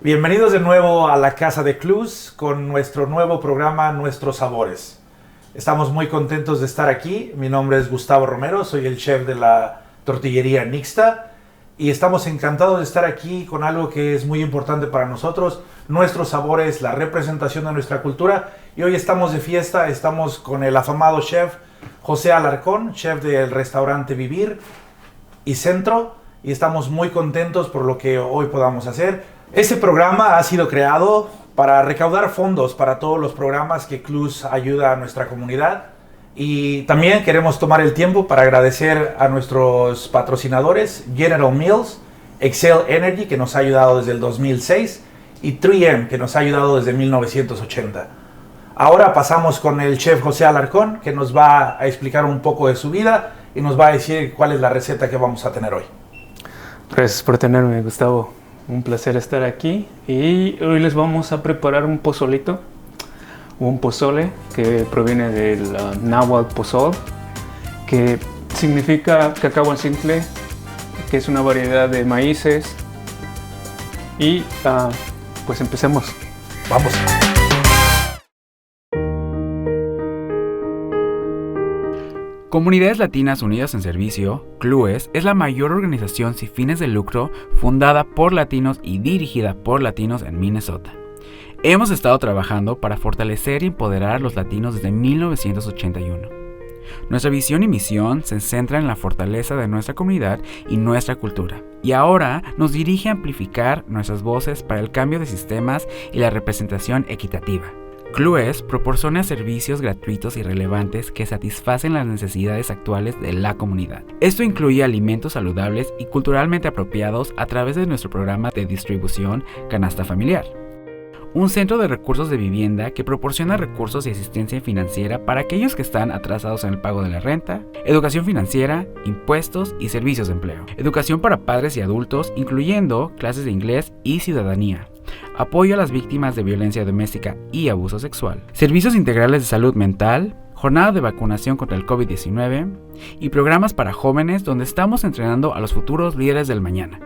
Bienvenidos de nuevo a la Casa de Clues con nuestro nuevo programa Nuestros Sabores. Estamos muy contentos de estar aquí. Mi nombre es Gustavo Romero, soy el chef de la tortillería Nixta y estamos encantados de estar aquí con algo que es muy importante para nosotros, nuestros sabores, la representación de nuestra cultura. Y hoy estamos de fiesta, estamos con el afamado chef José Alarcón, chef del restaurante Vivir y Centro, y estamos muy contentos por lo que hoy podamos hacer. Este programa ha sido creado para recaudar fondos para todos los programas que Clues ayuda a nuestra comunidad, y también queremos tomar el tiempo para agradecer a nuestros patrocinadores General Mills, Excel Energy, que nos ha ayudado desde el 2006, y 3M, que nos ha ayudado desde 1980. Ahora pasamos con el chef José Alarcón, que nos va a explicar un poco de su vida y nos va a decir cuál es la receta que vamos a tener hoy. Gracias por tenerme, Gustavo. Un placer estar aquí y hoy les vamos a preparar un pozolito, un pozole que proviene del náhuatl pozol, que significa cacao al simple, que es una variedad de maíces. Y pues empecemos. Vamos. Comunidades Latinas Unidas en Servicio, CLUES, es la mayor organización sin fines de lucro fundada por latinos y dirigida por latinos en Minnesota. Hemos estado trabajando para fortalecer y empoderar a los latinos desde 1981. Nuestra visión y misión se centra en la fortaleza de nuestra comunidad y nuestra cultura, y ahora nos dirige a amplificar nuestras voces para el cambio de sistemas y la representación equitativa. CLUES proporciona servicios gratuitos y relevantes que satisfacen las necesidades actuales de la comunidad. Esto incluye alimentos saludables y culturalmente apropiados a través de nuestro programa de distribución Canasta Familiar, un centro de recursos de vivienda que proporciona recursos y asistencia financiera para aquellos que están atrasados en el pago de la renta, educación financiera, impuestos y servicios de empleo, educación para padres y adultos, incluyendo clases de inglés y ciudadanía, apoyo a las víctimas de violencia doméstica y abuso sexual, servicios integrales de salud mental, jornada de vacunación contra el COVID-19 y programas para jóvenes donde estamos entrenando a los futuros líderes del mañana.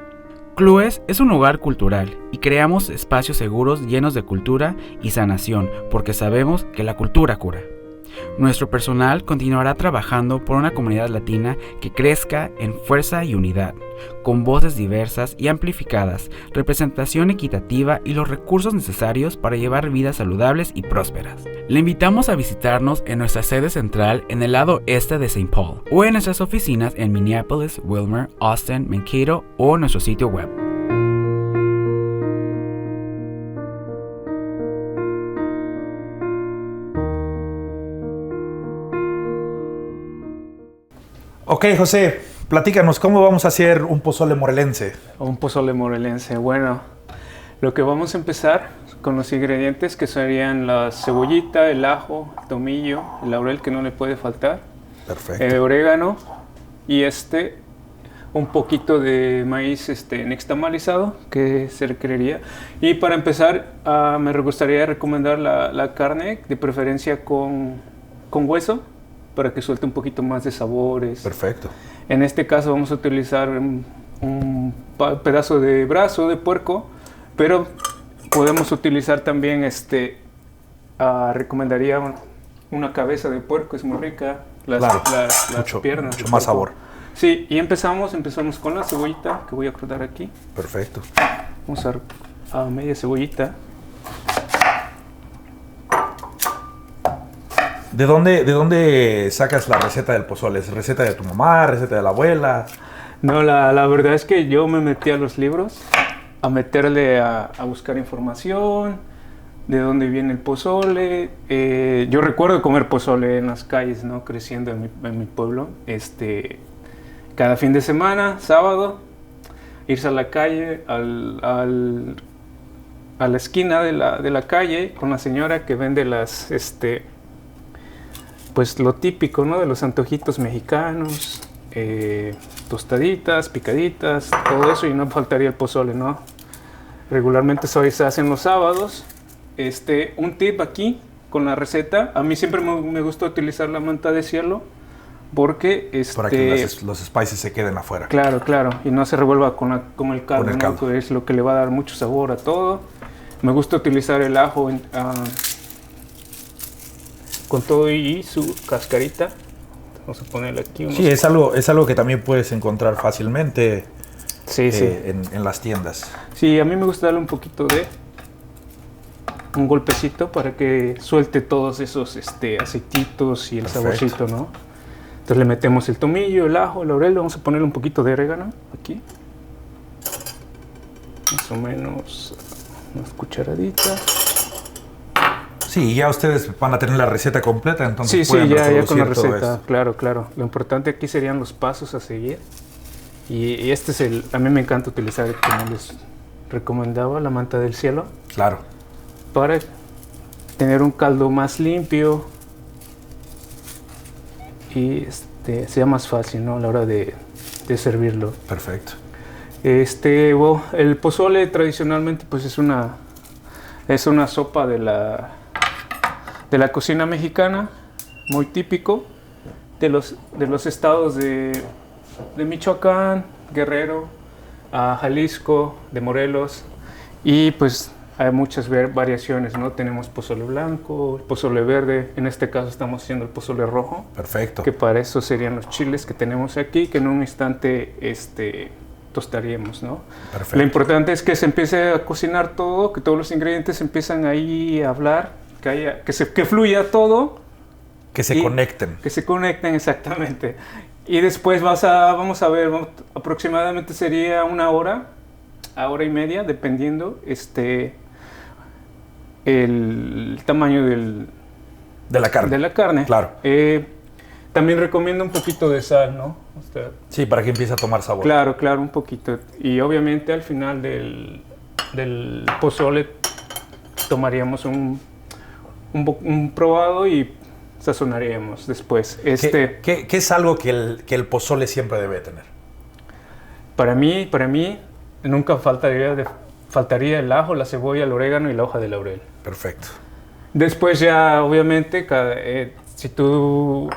CLUES es un lugar cultural y creamos espacios seguros llenos de cultura y sanación porque sabemos que la cultura cura. Nuestro personal continuará trabajando por una comunidad latina que crezca en fuerza y unidad, con voces diversas y amplificadas, representación equitativa y los recursos necesarios para llevar vidas saludables y prósperas. Le invitamos a visitarnos en nuestra sede central en el lado este de St. Paul, o en nuestras oficinas en Minneapolis, Wilmer, Austin, Mankato o nuestro sitio web. Ok, José, platícanos, ¿cómo vamos a hacer un pozole morelense? Un pozole morelense. Bueno, lo que vamos a empezar con los ingredientes que serían la cebollita, el ajo, el tomillo, el laurel que no le puede faltar. Perfecto. El orégano y un poquito de maíz nixtamalizado que se requeriría. Y para empezar, me gustaría recomendar la carne, de preferencia con hueso, para que suelte un poquito más de sabores. Perfecto. En este caso vamos a utilizar un pedazo de brazo de puerco, pero podemos utilizar también, recomendaría una cabeza de puerco, es muy rica, las piernas. Mucho más sabor. Sí, y empezamos con la cebollita, que voy a cortar aquí. Perfecto. Vamos a media cebollita. ¿De dónde sacas la receta del pozole? ¿Es receta de tu mamá, receta de la abuela? No, la verdad es que yo me metí a los libros a meterle a buscar información de dónde viene el pozole. Yo recuerdo comer pozole en las calles, ¿no? Creciendo en mi pueblo. Cada fin de semana, sábado, irse a la calle, a la esquina de la calle con la señora que vende pues lo típico, ¿no? De los antojitos mexicanos, tostaditas, picaditas, todo eso, y no faltaría el pozole, ¿no? Regularmente se hacen los sábados. Un tip aquí con la receta, a mí siempre me gusta utilizar la manta de cielo porque para que los spices se queden afuera. Claro, y no se revuelva con el caldo, Con el caldo. ¿no? Que es lo que le va a dar mucho sabor a todo. Me gusta utilizar el ajo con todo y su cascarita. Vamos a ponerle aquí. Sí, es algo que también puedes encontrar fácilmente Sí. en las tiendas. Sí, a mí me gusta darle un poquito de un golpecito para que suelte todos esos aceititos y el Perfecto. saborcito, ¿no? Entonces le metemos el tomillo, el ajo, el laurel, vamos a ponerle un poquito de orégano aquí. Más o menos unas cucharaditas. Sí, ya ustedes van a tener la receta completa, entonces Sí, pueden ya con la reproducir todo receta, esto. claro. Lo importante aquí serían los pasos a seguir. Y este es a mí me encanta utilizar, como les recomendaba, la manta del cielo, Claro. para tener un caldo más limpio y sea más fácil, ¿no? A la hora de servirlo. Perfecto. El pozole tradicionalmente pues es una sopa de la cocina mexicana, muy típico de los estados de Michoacán, Guerrero, Jalisco, de Morelos, y pues hay muchas variaciones, ¿no? Tenemos pozole blanco, pozole verde, en este caso estamos haciendo el pozole rojo. Perfecto. Que para eso serían los chiles que tenemos aquí, que en un instante tostaríamos, ¿no? Perfecto. Lo importante es que se empiece a cocinar todo, que todos los ingredientes empiezan ahí a hablar, que fluya todo. Que se conecten. Que se conecten, exactamente. Y después vamos a ver, aproximadamente sería una hora y media, dependiendo el tamaño De la carne. de la carne. Claro. También recomiendo un poquito de sal, ¿no? Sí, para que empiece a tomar sabor. Claro, un poquito. Y obviamente al final del pozole tomaríamos un probado y sazonaríamos después. ¿Qué es algo que el pozole siempre debe tener? Para mí nunca faltaría el ajo, la cebolla, el orégano y la hoja de laurel. Perfecto. Después ya, obviamente, si tú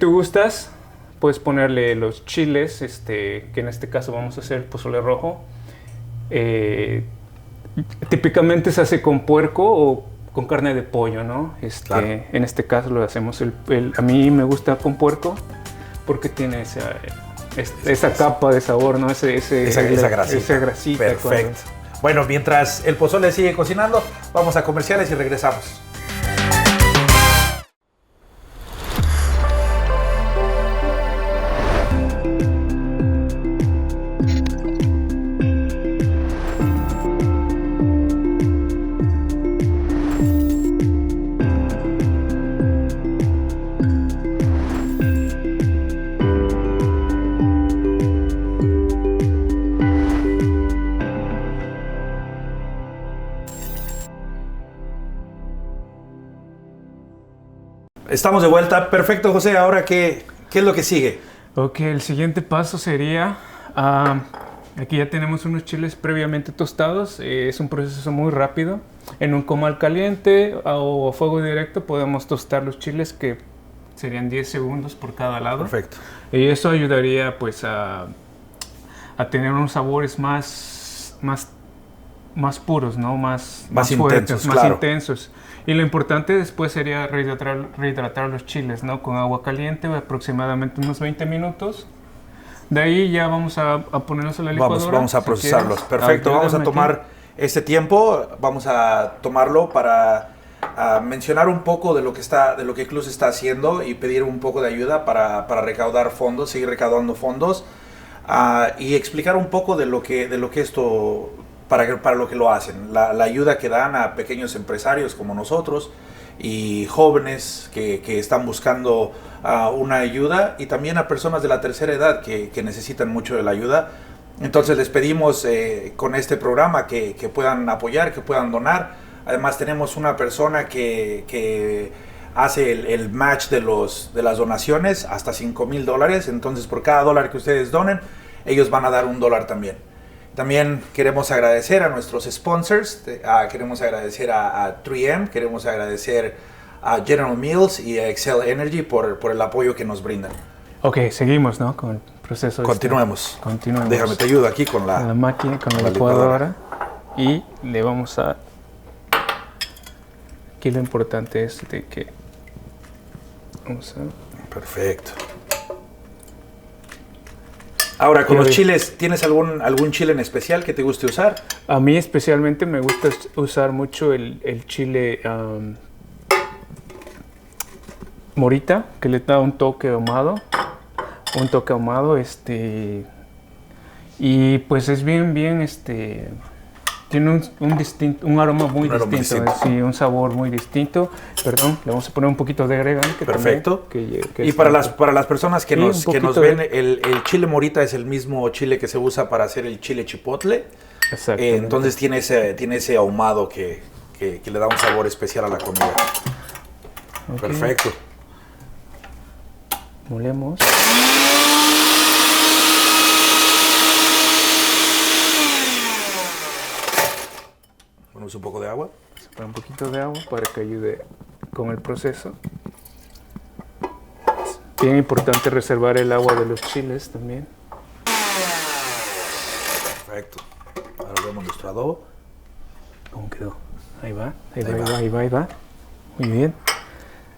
gustas, puedes ponerle los chiles, que en este caso vamos a hacer el pozole rojo. Típicamente se hace con puerco o con carne de pollo, ¿no? Claro. En este caso lo hacemos, a mí me gusta con puerco porque tiene esa capa de sabor, ¿no? Esa grasita. Esa grasita. Perfecto. Bueno, mientras el pozole sigue cocinando, vamos a comerciales y regresamos. Estamos de vuelta. Perfecto, José. Ahora, ¿qué es lo que sigue? Ok, el siguiente paso sería... aquí ya tenemos unos chiles previamente tostados. Es un proceso muy rápido. En un comal caliente o a fuego directo podemos tostar los chiles, que serían 10 segundos por cada lado. Perfecto. Y eso ayudaría pues a tener unos sabores más puros, ¿no? Más fuertes, intensos, más claro. intensos. Y lo importante después sería rehidratar los chiles, ¿no? Con agua caliente, aproximadamente unos 20 minutos. De ahí ya vamos a ponerlos a la licuadora. Vamos a procesarlos. Perfecto. Vamos a tomar este tiempo. Vamos a tomarlo para mencionar un poco de lo que Clues está haciendo y pedir un poco de ayuda para recaudar fondos, seguir recaudando fondos, y explicar un poco de lo que esto, para lo que lo hacen, la ayuda que dan a pequeños empresarios como nosotros y jóvenes que están buscando una ayuda, y también a personas de la tercera edad que necesitan mucho de la ayuda. Entonces les pedimos con este programa que puedan apoyar, que puedan donar. Además tenemos una persona que hace el match de las donaciones hasta $5,000. Entonces por cada $1 que ustedes donen, ellos van a dar $1 también. También queremos agradecer a nuestros sponsors, queremos agradecer a 3M, queremos agradecer a General Mills y a Excel Energy por el apoyo que nos brindan. Ok, seguimos, ¿no? Con el proceso. Continuemos. Continuemos. Déjame, te ayudo aquí con la máquina, con la licuadora. Y le vamos a... Aquí lo importante es de que... Vamos a... Perfecto. Ahora, con los chiles, ¿tienes algún chile en especial que te guste usar? A mí especialmente me gusta usar mucho el chile morita, que le da un toque ahumado. Y pues es bien, tiene un aroma muy distinto. Sí, un sabor muy distinto. Perdón, le vamos a poner un poquito de agregante. Perfecto. También, y para las personas que nos ven, el chile morita es el mismo chile que se usa para hacer el chile chipotle. Exacto. Entonces tiene ese ahumado que le da un sabor especial a la comida. Okay. Perfecto. Molemos. Ponemos un poco de agua. Un poquito de agua para que ayude con el proceso. Es bien importante reservar el agua de los chiles también. Perfecto. Ahora vemos nuestro adobo. ¿Cómo quedó? Ahí va. Muy bien.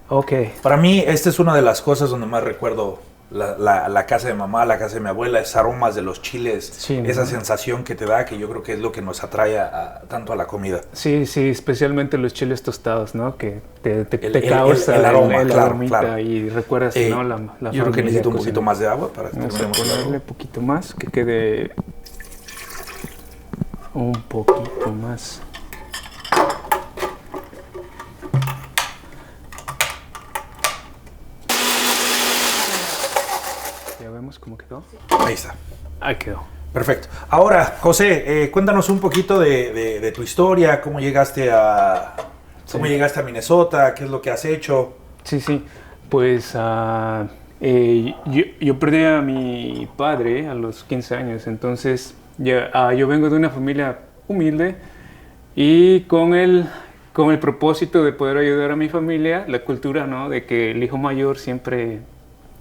Ok. Para mí, esta es una de las cosas donde más recuerdo la casa de mamá, la casa de mi abuela, esos aromas de los chiles, sí, esa ¿no? sensación que te da, que yo creo que es lo que nos atrae tanto a la comida. Sí, especialmente los chiles tostados, ¿no? Que te causa el aroma, claro. Y recuerdas, ¿no? La yo creo que necesito un poquito más de agua para que ponerle un poquito más, que quede un poquito más. ¿Cómo quedó? Ahí está. Ahí quedó. Perfecto. Ahora, José, cuéntanos un poquito de tu historia, cómo llegaste a Minnesota, qué es lo que has hecho. Sí. Pues yo perdí a mi padre a los 15 años, entonces yo vengo de una familia humilde y con el propósito de poder ayudar a mi familia, la cultura, ¿no? De que el hijo mayor siempre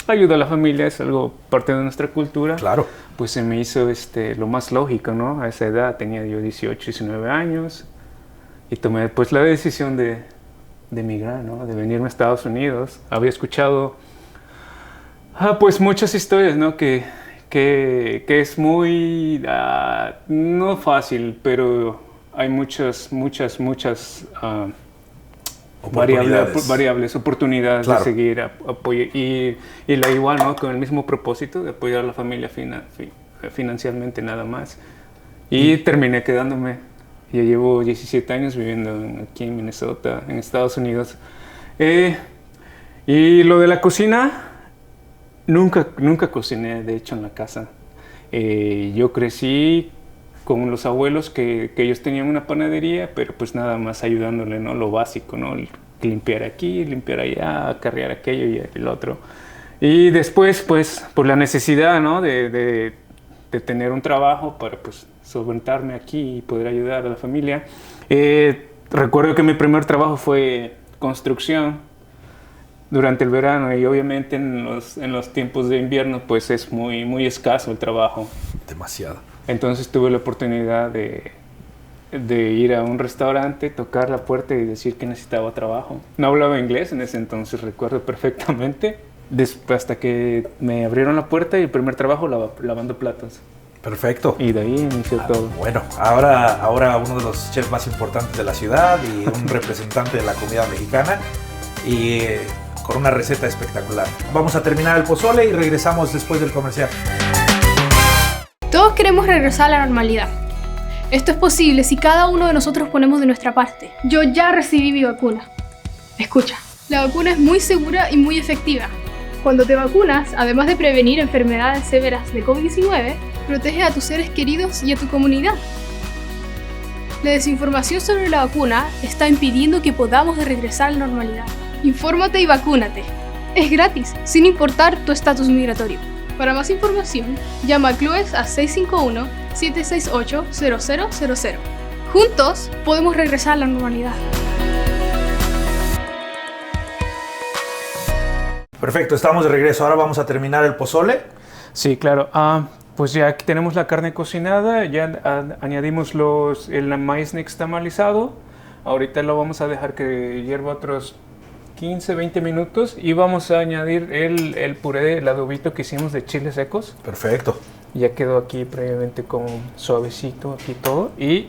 ayuda a la familia, es algo parte de nuestra cultura. Claro. Pues se me hizo lo más lógico, ¿no? A esa edad tenía yo 18, 19 años y tomé pues la decisión de emigrar, ¿no? De venirme a Estados Unidos. Había escuchado pues muchas historias, ¿no? Que es muy no fácil, pero hay muchas variables, oportunidades claro. De seguir apoyando y igual, ¿no? Con el mismo propósito de apoyar a la familia financieramente nada más. Y terminé quedándome. Ya llevo 17 años viviendo aquí en Minnesota, en Estados Unidos. Y lo de la cocina, nunca cociné, de hecho, en la casa. Yo crecí con los abuelos que ellos tenían una panadería, pero pues nada más ayudándole, ¿no? Lo básico, ¿no? Limpiar aquí, limpiar allá, acarrear aquello y el otro. Y después, pues, por la necesidad, ¿no? De tener un trabajo para, pues, solventarme aquí y poder ayudar a la familia. Recuerdo que mi primer trabajo fue construcción durante el verano y obviamente en los tiempos de invierno, pues, es muy escaso el trabajo. Demasiado. Entonces tuve la oportunidad de ir a un restaurante, tocar la puerta y decir que necesitaba trabajo. No hablaba inglés en ese entonces, recuerdo perfectamente, hasta que me abrieron la puerta y el primer trabajo lavando platos. Perfecto. Y de ahí inició todo. Bueno, ahora uno de los chefs más importantes de la ciudad y un representante de la comida mexicana y con una receta espectacular. Vamos a terminar el pozole y regresamos después del comercial. Todos queremos regresar a la normalidad. Esto es posible si cada uno de nosotros ponemos de nuestra parte. Yo ya recibí mi vacuna. Escucha, la vacuna es muy segura y muy efectiva. Cuando te vacunas, además de prevenir enfermedades severas de COVID-19, protege a tus seres queridos y a tu comunidad. La desinformación sobre la vacuna está impidiendo que podamos regresar a la normalidad. Infórmate y vacúnate. Es gratis, sin importar tu estatus migratorio. Para más información, llama a CLUES a 651-768-0000. Juntos podemos regresar a la normalidad. Perfecto, estamos de regreso. Ahora vamos a terminar el pozole. Sí, claro. Pues ya aquí tenemos la carne cocinada, ya añadimos el maíz nixtamalizado. Ahorita lo vamos a dejar que hierva otros 15, 20 minutos y vamos a añadir el puré, el adobito que hicimos de chiles secos. Perfecto. Ya quedó aquí previamente como suavecito aquí todo y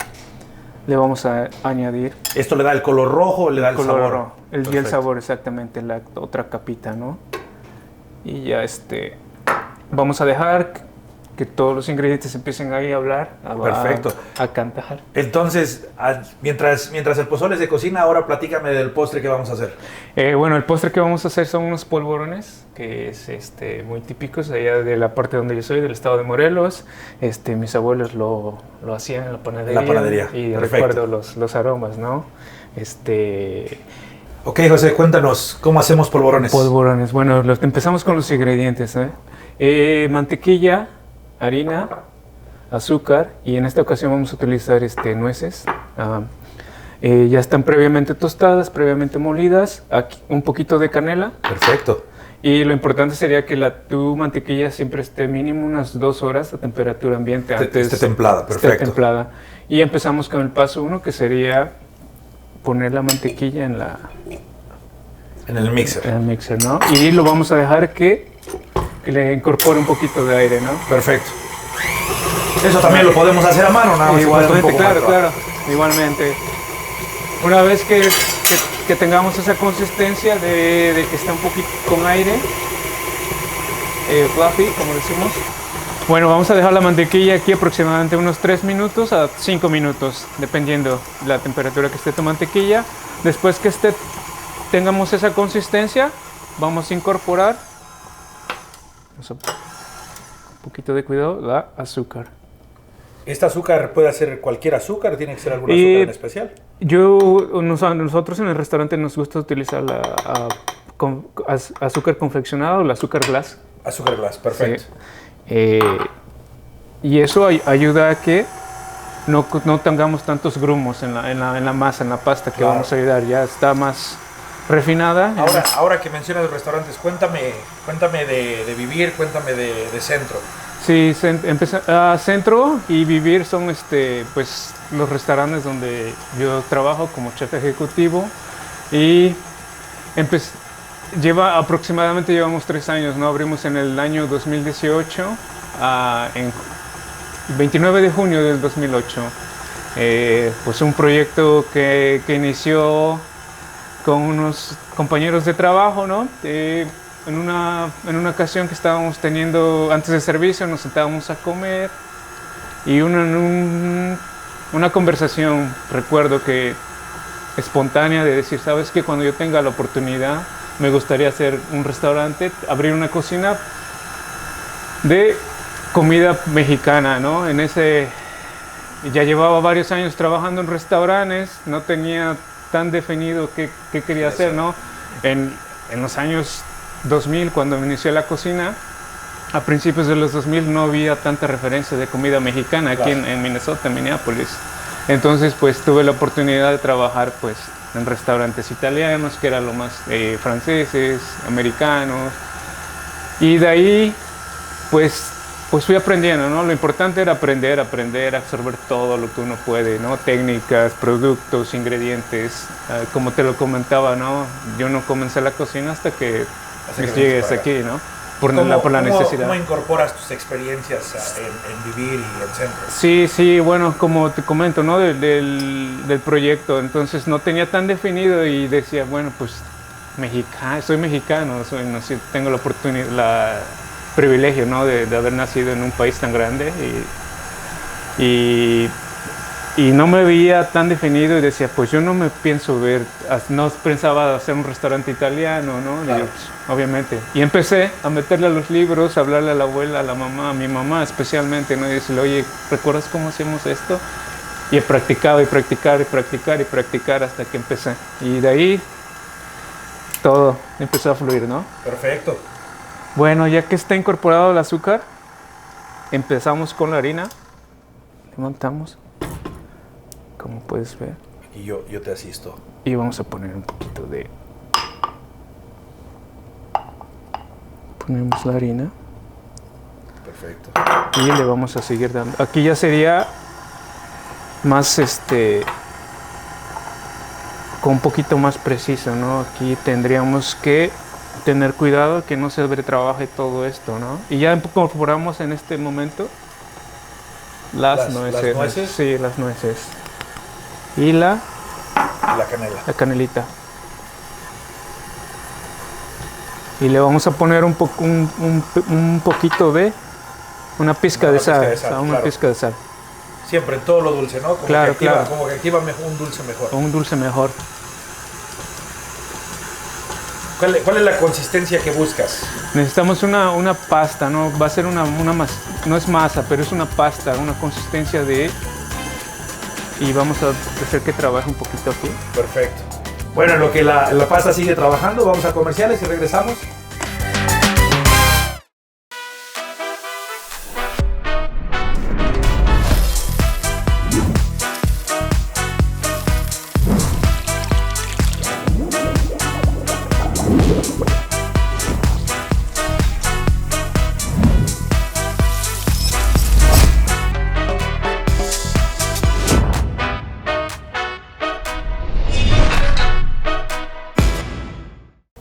le vamos a añadir ¿Esto le da el color rojo o le da el color sabor? rojo. Y el sabor exactamente, la otra capita, ¿no? Y ya vamos a dejar que todos los ingredientes empiecen ahí a hablar, Perfecto. a cantar. Entonces, mientras el pozole se cocina, ahora platícame del postre que vamos a hacer. Bueno, el postre que vamos a hacer son unos polvorones, que es muy típicos allá de la parte donde yo soy, del estado de Morelos. Mis abuelos lo hacían en la panadería. La panadería, y perfecto. recuerdo los aromas, ¿no? Ok, José, cuéntanos, ¿cómo hacemos polvorones? Polvorones, bueno, empezamos con los ingredientes, mantequilla, harina, azúcar y en esta ocasión vamos a utilizar nueces. Ya están previamente tostadas, previamente molidas, aquí, un poquito de canela. Perfecto. Y lo importante sería que tu mantequilla siempre esté mínimo unas 2 horas a temperatura ambiente. Esté templada, perfecto. Esté templada. Y empezamos con el paso 1, que sería poner la mantequilla en el mixer. En el mixer, ¿no? Y lo vamos a dejar que le incorpore un poquito de aire, ¿no? Perfecto. Eso también lo podemos hacer a mano, nada más. Igualmente, claro, igualmente. Una vez que tengamos esa consistencia de que está un poquito con aire, fluffy, como decimos. Bueno, vamos a dejar la mantequilla aquí aproximadamente unos 3 minutos a 5 minutos, dependiendo la temperatura que esté tu mantequilla. Después que tengamos esa consistencia, vamos a incorporar, un poquito de cuidado, la azúcar. ¿Este azúcar puede ser cualquier azúcar? ¿Tiene que ser algún azúcar en especial? Nosotros en el restaurante nos gusta utilizar azúcar confeccionado o el azúcar glass. Azúcar glass, perfecto. Sí. Y eso ayuda a que no tengamos tantos grumos en la masa, en la pasta que vamos a ayudar. Ya está más refinada. Ahora que mencionas restaurantes, cuéntame de Vivir, cuéntame de Centro. Sí, Centro y Vivir son pues, los restaurantes donde yo trabajo como chef ejecutivo y llevamos 3 años, ¿no? Abrimos en el año 2018, en 29 de junio del 2008. Pues un proyecto que inició con unos compañeros de trabajo, ¿no? En una ocasión que estábamos teniendo antes del servicio, nos sentábamos a comer y una conversación, recuerdo que espontánea, de decir, ¿sabes qué? Cuando yo tenga la oportunidad, me gustaría hacer un restaurante, abrir una cocina de comida mexicana, ¿no? Ya llevaba varios años trabajando en restaurantes, no tenía tan definido qué quería hacer, ¿no? En los años 2000, cuando inició la cocina, a principios de los 2000 no había tanta referencia de comida mexicana aquí en Minnesota, en Minneapolis. Entonces, pues tuve la oportunidad de trabajar pues en restaurantes italianos, que era lo más franceses, americanos. Y de ahí, pues fui aprendiendo, ¿no? Lo importante era aprender, absorber todo lo que uno puede, ¿no? Técnicas, productos, ingredientes. Como te lo comentaba, ¿no? Yo no comencé la cocina hasta que llegues aquí, ¿no? Por la necesidad. ¿Cómo incorporas tus experiencias en Vivir y en Centro? Sí, bueno, como te comento, ¿no? Del proyecto, entonces no tenía tan definido y decía, bueno, pues soy mexicano, tengo la oportunidad, privilegio, ¿no? de haber nacido en un país tan grande y no me veía tan definido y decía, pues yo no pensaba hacer un restaurante italiano, ¿no? Claro. Y yo, pues, obviamente. Y empecé a meterle a los libros, a hablarle a la abuela, a la mamá, a mi mamá especialmente, ¿no? Y decirle, oye, ¿recuerdas cómo hacemos esto? Y he practicado y practicar hasta que empecé. Y de ahí todo empezó a fluir, ¿no? Perfecto. Bueno, ya que está incorporado el azúcar, empezamos con la harina, le montamos, como puedes ver. Y yo te asisto. Y vamos a poner un poquito de Ponemos la harina. Perfecto. Y le vamos a seguir dando. Aquí ya sería más con un poquito más preciso, ¿no? Aquí tendríamos que tener cuidado que no se sobretrabaje todo esto, ¿no? Y ya incorporamos en este momento las nueces. ¿Las nueces? Sí, las nueces. Y la canela. La canelita. Y le vamos a poner un poquito de una pizca de sal, una claro. pizca de sal. Siempre en todo lo dulce, ¿no? Como Claro, que activa, claro. Como que activa un dulce mejor. Un dulce mejor. ¿Cuál es la consistencia que buscas? Necesitamos una pasta, ¿no? Va a ser una no es masa, pero es una pasta, una consistencia de... Y vamos a hacer que trabaje un poquito aquí. Perfecto. Bueno, en lo que la pasta sigue trabajando, vamos a comerciales y regresamos.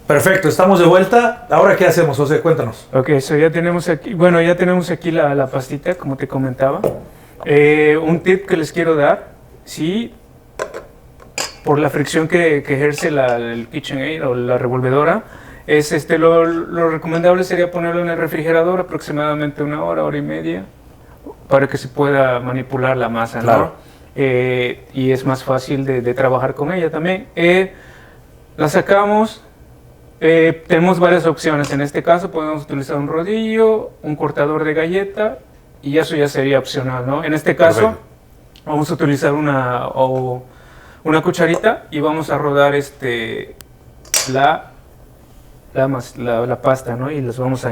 Perfecto, estamos de vuelta. Ahora, ¿qué hacemos, José? Cuéntanos. Ok, ya tenemos aquí, la pastita, como te comentaba. Un tip que les quiero dar, sí, por la fricción que ejerce el KitchenAid o la revolvedora, es lo recomendable sería ponerlo en el refrigerador aproximadamente 1 hora, hora y media, para que se pueda manipular la masa, ¿no? Claro. Y es más fácil de trabajar con ella también. La sacamos. Tenemos varias opciones. En este caso podemos utilizar un rodillo, un cortador de galleta y eso ya sería opcional, ¿no? En este caso Perfecto. vamos a utilizar una cucharita y vamos a rodar la pasta, ¿no? Y las vamos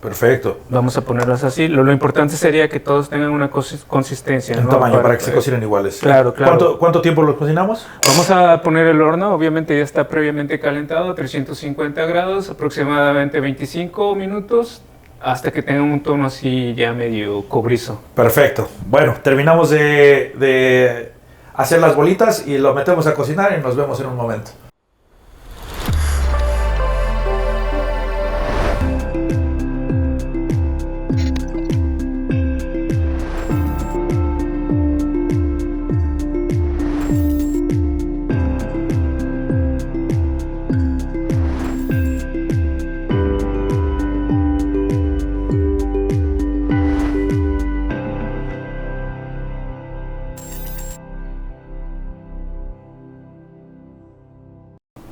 Perfecto. a ponerlas así. Lo importante sería que todos tengan una consistencia, En ¿no? tamaño, para que se cocinen iguales. Claro, claro. ¿Cuánto tiempo los cocinamos? Vamos a poner el horno, obviamente ya está previamente calentado, 350 grados, aproximadamente 25 minutos, hasta que tenga un tono así ya medio cobrizo. Perfecto. Bueno, terminamos de hacer las bolitas y lo metemos a cocinar y nos vemos en un momento.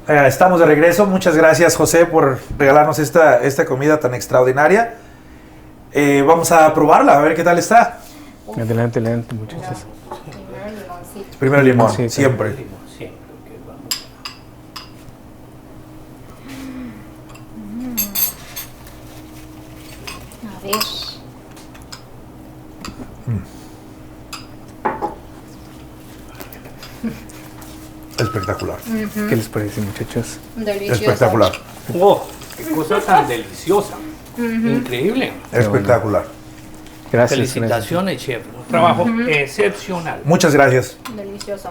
Estamos de regreso. Muchas gracias, José, por regalarnos esta comida tan extraordinaria. Vamos a probarla, a ver qué tal está. Adelante, muchachos. Primero limón, Sí, siempre. A ver. Espectacular. ¿Qué les parece, muchachos? Delicioso. Espectacular. ¡Oh! ¡Qué cosa tan deliciosa! Increíble. Espectacular. Gracias. Felicitaciones, chef. Un trabajo excepcional. Muchas gracias. Delicioso.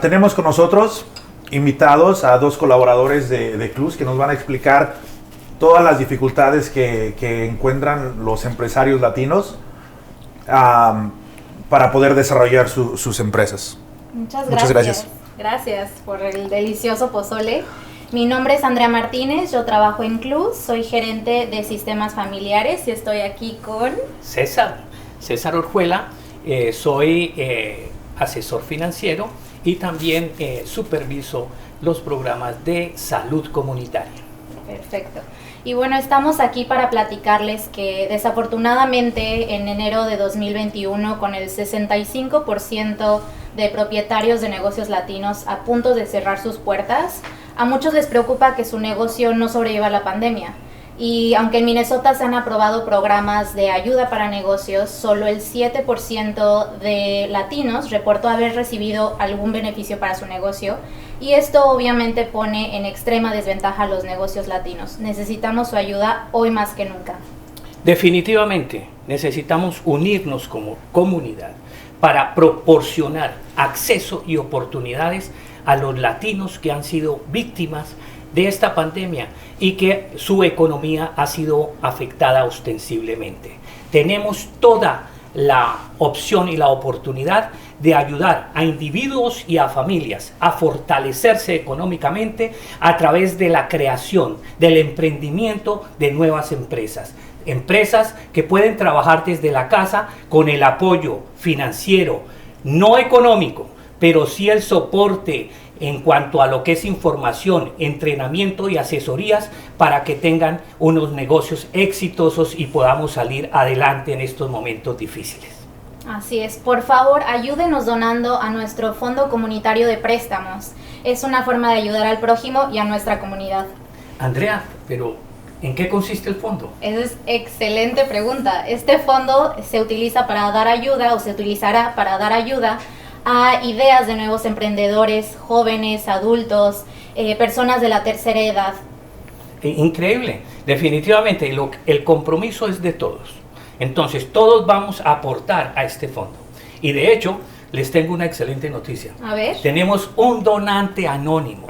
Tenemos con nosotros invitados a 2 colaboradores de Clues que nos van a explicar todas las dificultades que encuentran los empresarios latinos para poder desarrollar sus empresas. Muchas Muchas gracias. gracias. Gracias por el delicioso pozole. Mi nombre es Andrea Martínez, yo trabajo en Clues, soy gerente de sistemas familiares y estoy aquí con... César Orjuela, soy asesor financiero y también superviso los programas de salud comunitaria. Perfecto. Y bueno, estamos aquí para platicarles que desafortunadamente en enero de 2021, con el 65% de propietarios de negocios latinos a punto de cerrar sus puertas, a muchos les preocupa que su negocio no sobreviva la pandemia. Y aunque en Minnesota se han aprobado programas de ayuda para negocios, solo el 7% de latinos reportó haber recibido algún beneficio para su negocio, y esto obviamente pone en extrema desventaja a los negocios latinos. Necesitamos su ayuda hoy más que nunca. Definitivamente necesitamos unirnos como comunidad para proporcionar acceso y oportunidades a los latinos que han sido víctimas de esta pandemia y que su economía ha sido afectada ostensiblemente. Tenemos toda la opción y la oportunidad de ayudar a individuos y a familias a fortalecerse económicamente a través de la creación, del emprendimiento de nuevas empresas. Empresas que pueden trabajar desde la casa con el apoyo financiero, no económico, pero sí el soporte en cuanto a lo que es información, entrenamiento y asesorías para que tengan unos negocios exitosos y podamos salir adelante en estos momentos difíciles. Así es, por favor ayúdenos donando a nuestro Fondo Comunitario de Préstamos. Es una forma de ayudar al prójimo y a nuestra comunidad. Andrea, pero ¿en qué consiste el fondo? Esa es excelente pregunta. Este fondo se utiliza para dar ayuda, o se utilizará para dar ayuda a ideas de nuevos emprendedores, jóvenes, adultos, personas de la tercera edad. Increíble, definitivamente el compromiso es de todos. Entonces todos vamos a aportar a este fondo. Y de hecho, les tengo una excelente noticia. A ver. Tenemos un donante anónimo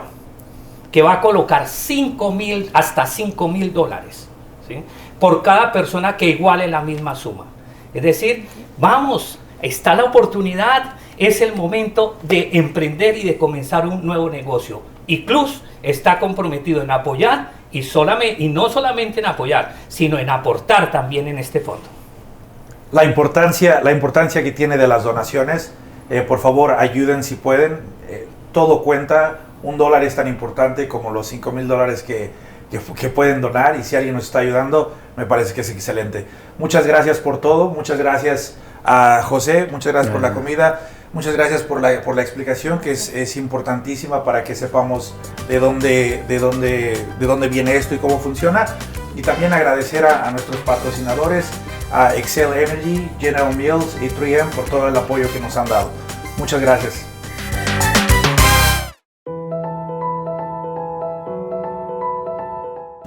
que va a colocar hasta $5,000, ¿sí?, por cada persona que iguale la misma suma. Es decir, vamos, está la oportunidad, es el momento de emprender y de comenzar un nuevo negocio. Y Clues está comprometido en apoyar y no solamente en apoyar, sino en aportar también en este fondo. La importancia que tiene de las donaciones, por favor ayuden si pueden, todo cuenta. $1 es tan importante como los $5,000 que pueden donar, y si alguien nos está ayudando, me parece que es excelente. Muchas gracias por todo, muchas gracias a José, muchas gracias por la comida, muchas gracias por la explicación, que es importantísima para que sepamos de dónde viene esto y cómo funciona. Y también agradecer a nuestros patrocinadores, a Excel Energy, General Mills y 3M por todo el apoyo que nos han dado. Muchas gracias.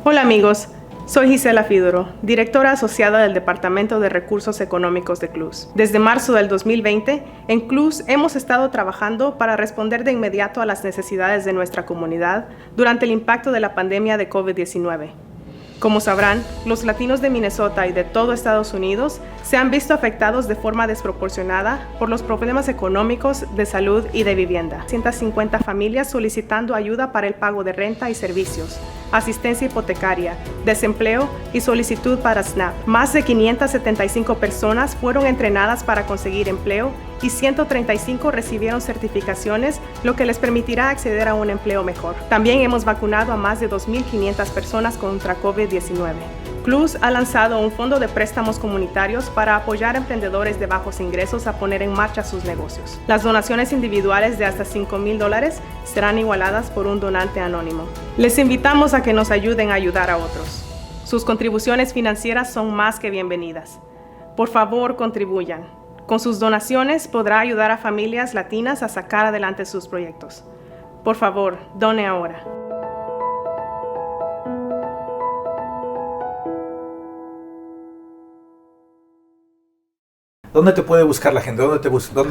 Hola amigos, soy Gisela Fidoro, directora asociada del Departamento de Recursos Económicos de Clues. Desde marzo del 2020, en Clues hemos estado trabajando para responder de inmediato a las necesidades de nuestra comunidad durante el impacto de la pandemia de COVID-19. Como sabrán, los latinos de Minnesota y de todo Estados Unidos se han visto afectados de forma desproporcionada por los problemas económicos, de salud y de vivienda. 150 familias solicitando ayuda para el pago de renta y servicios, asistencia hipotecaria, desempleo y solicitud para SNAP. Más de 575 personas fueron entrenadas para conseguir empleo y 135 recibieron certificaciones, lo que les permitirá acceder a un empleo mejor. También hemos vacunado a más de 2,500 personas contra COVID-19. Clues ha lanzado un fondo de préstamos comunitarios para apoyar a emprendedores de bajos ingresos a poner en marcha sus negocios. Las donaciones individuales de hasta $5,000 serán igualadas por un donante anónimo. Les invitamos a que nos ayuden a ayudar a otros. Sus contribuciones financieras son más que bienvenidas. Por favor, contribuyan. Con sus donaciones podrá ayudar a familias latinas a sacar adelante sus proyectos. Por favor, done ahora. ¿Dónde te puede buscar la gente? ¿Dónde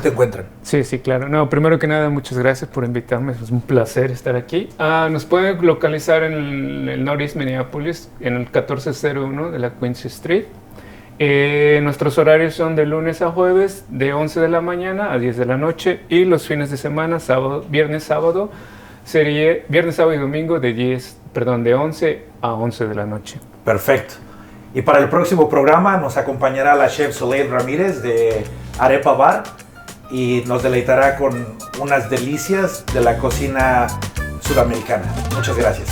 te encuentran? Sí, claro. No, primero que nada, muchas gracias por invitarme. Es un placer estar aquí. Nos pueden localizar en el Northeast Minneapolis, en el 1401 de la Quincy Street. Nuestros horarios son de lunes a jueves, de 11 de la mañana a 10 de la noche. Y los fines de semana, viernes, sábado y domingo, de 11 a 11 de la noche. Perfecto. Y para el próximo programa nos acompañará la chef Soleil Ramírez de Arepa Bar y nos deleitará con unas delicias de la cocina sudamericana. Muchas gracias.